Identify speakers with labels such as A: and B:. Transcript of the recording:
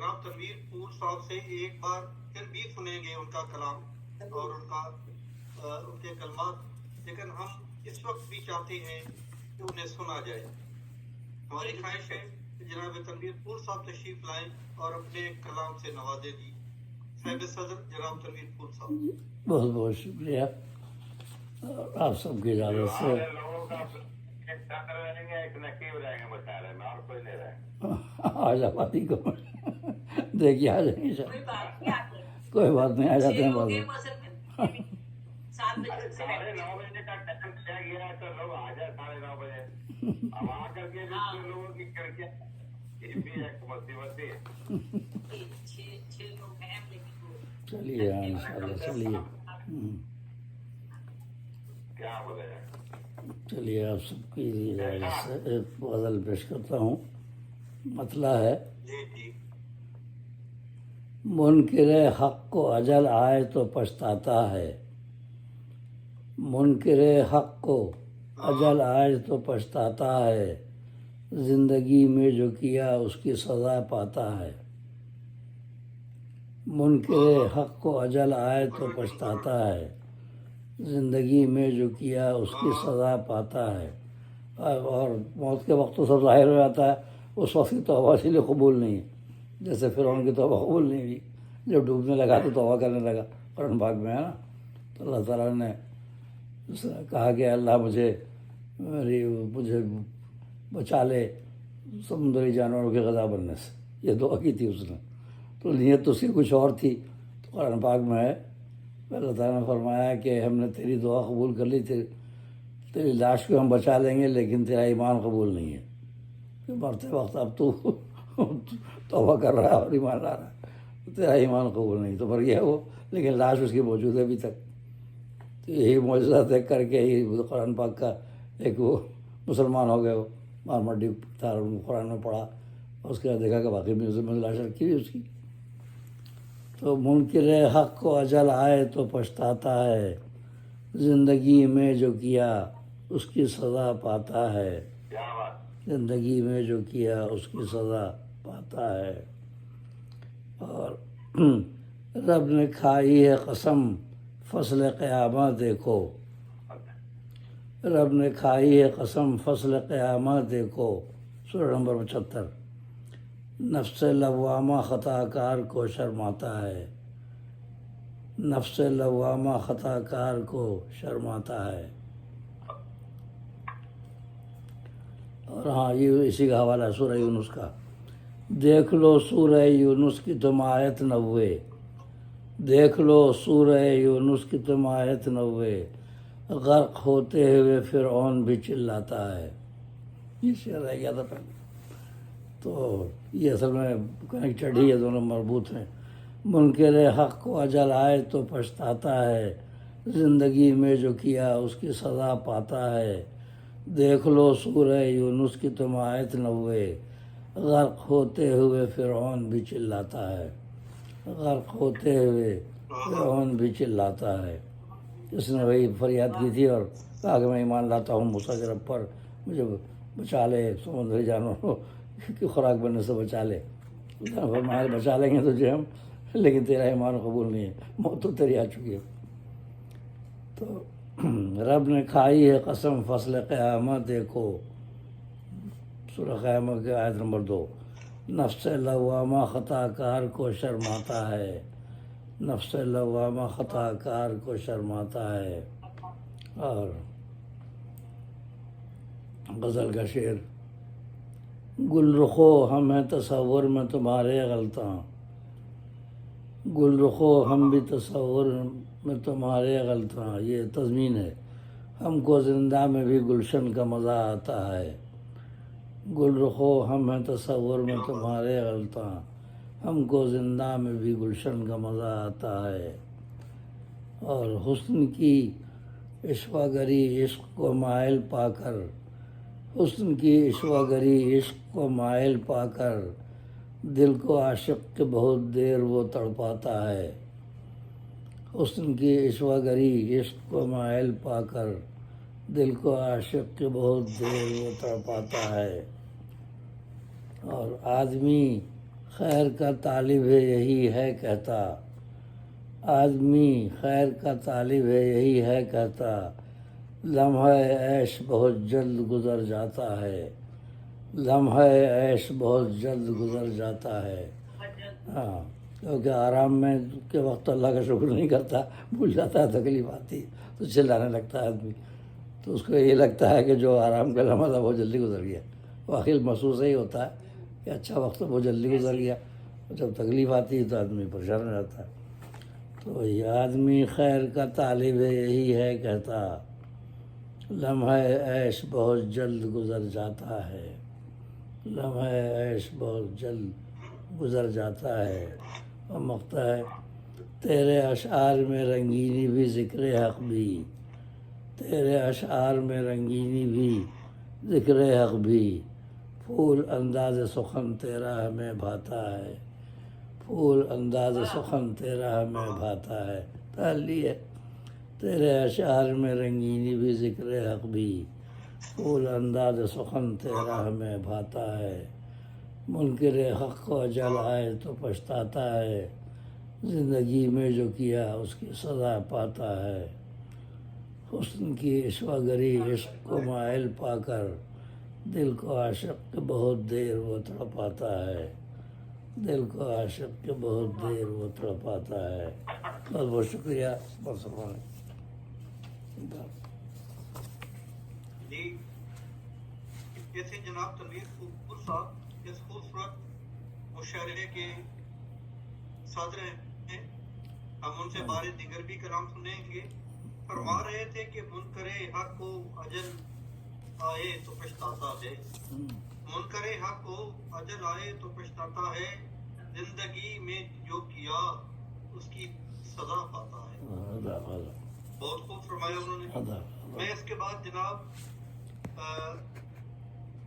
A: جناب تنویر پور صاحب سے ایک بار پھر بھی سنیں گے ان کا کلام اور ان کے کلمات، لیکن ہم اس وقت بھی چاہتے ہیں کہ انہیں سنا جائے۔ ہماری خواہش ہے کہ جناب تنویر پور صاحب تشریف لائیں اور اپنے کلام سے نوازے دی۔ صاحب صدر جناب تنویر پور صاحب۔
B: بہت بہت شکریہ آپ سب کی اجازت سے۔ آج آبادی کو دیکھیے آ جائیں گے، کوئی بات نہیں، آ جاتے ہیں بعد میں۔ چلیے ان شاء اللہ، چلیے چلیے آپ سب کی اجازت سے ایک غزل پیش کرتا ہوں۔ مطلع ہے: منکر حق کو اجل آئے تو پچھتاتا ہے، منکر حق کو اجل آئے تو پچھتاتا ہے، زندگی میں جو کیا اس کی سزا پاتا ہے۔ منکر حق کو اجل آئے تو پچھتاتا ہے، زندگی میں جو کیا اس کی سزا پاتا ہے۔ اور موت کے وقت تو سب ظاہر ہو جاتا ہے، اس وقت کی توبہ اسی لیے قبول نہیں ہے، جیسے فرعون کی توبہ قبول نہیں ہوئی، جب ڈوبنے لگا تو توبہ کرنے لگا، قرآن پاک میں ہے نا۔ تو اللہ تعالیٰ نے کہا کہ اللہ مجھے بچا لے سمندری جانوروں کے غذا بننے سے، یہ دعا کی تھی اس نے، تو نیت تو اس کی کچھ اور تھی۔ تو قرآن پاک میں ہے، اللہ تعالیٰ نے فرمایا کہ ہم نے تیری دعا قبول کر لی، تیری لاش کو ہم بچا لیں گے، لیکن تیرا ایمان قبول نہیں ہے، کہ مرتے وقت اب تو توبہ کر رہا ہے اور ایمان لا رہا ہے، تیرا ایمان قبول نہیں، تو مر گیا وہ، لیکن لاش اس کی موجود ہے ابھی تک۔ تو یہی معجزہ دیکھ کر کے ہی قرآن پاک کا ایک وہ مسلمان ہو گئے، وہ مارمڈی تھا، قرآن میں پڑھا، اس کے بعد دیکھا کہ واقعی میوزیم میں لاش رکھی ہوئی اس کی۔ تو منکر حق کو اجل آئے تو پچھتاتا ہے، زندگی میں جو کیا اس کی سزا پاتا ہے، زندگی میں جو کیا اس کی سزا پاتا ہے۔ اور رب نے کھائی ہے قسم فصل قیامت دیکھو، رب نے کھائی ہے قسم فصل قیامت دیکھو، سورہ نمبر 75۔ نفس لوامہ خطا کار کو شرماتا ہے، نفس لوامہ خطا کار کو شرماتا ہے۔ اور ہاں، یہ اسی کا حوالہ ہے سورہ یونس کا۔ دیکھ لو سورہ یونس کی تم آیت 90، دیکھ لو سورہ یونس کی تم آیت 90، غرق ہوتے ہوئے فرعون بھی چلاتا ہے۔ یہ شعر رہ گیا تھا پہلے، تو یہ اصل میں کنیکٹڈ ہی ہے، دونوں مربوط ہیں۔ منکر حق کو اجل آئے تو پچھتاتا ہے، زندگی میں جو کیا اس کی سزا پاتا ہے۔ دیکھ لو سورہ یونس کی تم آیت 90، غرق ہوتے ہوئے فرعون بھی چلاتا ہے، غرق ہوتے ہوئے فرعون بھی چلاتا ہے۔ اس نے وہی فریاد کی تھی اور کہا کہ میں ایمان لاتا ہوں موسیٰ کے رب پر، مجھے بچا لے سمندری جانوروں کی خوراک بننے سے بچا لے۔ فرمایا بچا لیں گے تجھے ہم، لیکن تیرا ایمان قبول نہیں ہے، موت تو تیری آ چکی ہے۔ تو رب نے کھائی ہے قسم فصل قیامت دیکھو، سورہ قیامت کی آیت نمبر 2۔ نفس لوامہ خطا کار کو شرماتا ہے، نفس لوامہ خطا کار کو شرماتا ہے۔ اور غزل کا شعر: گل رخو ہم ہیں تصور میں تمہارے غلطاں، گل رخو ہم بھی تصور میں تمہارے غلطاں، یہ تضمین ہے۔ ہم کو زندہ میں بھی گلشن کا مزہ آتا ہے، گل رخو ہم ہیں تصور میں تمہارے غلطاں، ہم کو زندہ میں بھی گلشن کا مزہ آتا ہے۔ اور حسن کی عشوہ گری عشق کو مائل پا کر، حسن کی عشوہ گری عشق کو مائل پا کر، دل کو عاشق کے بہت دیر وہ تڑپاتا ہے، حسن کی عشوہ گری عشق کو مائل پا کر، دل کو عاشق کے بہت دیر وہ تڑپاتا ہے۔ اور آدمی خیر کا طالب ہے یہی ہے کہتا، آدمی خیر کا طالب ہے یہی ہے کہتا، لمحہ عیش بہت جلد گزر جاتا ہے، لمحہ عیش بہت جلد گزر جاتا ہے۔ ہاں، کیونکہ آرام میں کے وقت اللہ کا شکر نہیں کرتا، بھول جاتا ہے، تکلیف آتی ہے تو چلانے لگتا ہے آدمی، تو اس کو یہ لگتا ہے کہ جو آرام کا لمحہ تھا بہت جلدی گزر گیا۔ واقعی محسوس ہی ہوتا ہے کہ اچھا وقت بہت جلدی گزر گیا، جب تکلیف آتی ہے تو آدمی پریشان ہو جاتا ہے۔ تو یہ آدمی خیر کا طالب ہے یہی ہے کہتا، لمحہ عیش بہت جلد گزر جاتا ہے، لمحہ عیش بہت جلد گزر جاتا ہے۔ اور مقطع ہے، تیرے اشعار میں رنگینی بھی ذکر حق بھی، تیرے اشعار میں رنگینی بھی ذکر حق بھی، پھول انداز سخن تیرا ہمیں بھاتا ہے، پھول انداز سخن تیرا ہمیں بھاتا ہے۔ تعلی ہے، تیرے اشعار میں رنگینی بھی ذکر حق بھی، پھول انداز سخن تیرا ہمیں بھاتا ہے، منکر حق کو اجل آئے تو پچھتاتا ہے، زندگی میں جو کیا اس کی سزا پاتا ہے، حسن کی عشوہ گری عشق کو مائل پا کر، دل کو عاشق کے بہت دیر وہ تڑپاتا ہے، دل کو عاشق کے بہت دیر وہ تڑپاتا ہے۔ بہت بہت شکریہ۔
A: جی، جیسے جناب تنویر کپور صاحب اس خوبصورت مشاعرے کے صدر ہیں، ہم ان سے بارے دیگر بھی کلام سنیں گے۔ فرما رہے تھے کہ منکر حق کو اجل آئے تو پچھتاتا ہے، منکر حق کو اجل آئے تو پچھتاتا ہے، زندگی میں جو کیا اس کی سزا پاتا ہے۔ بہت خوب فرمایا انہوں نے۔ میں اس کے بعد جناب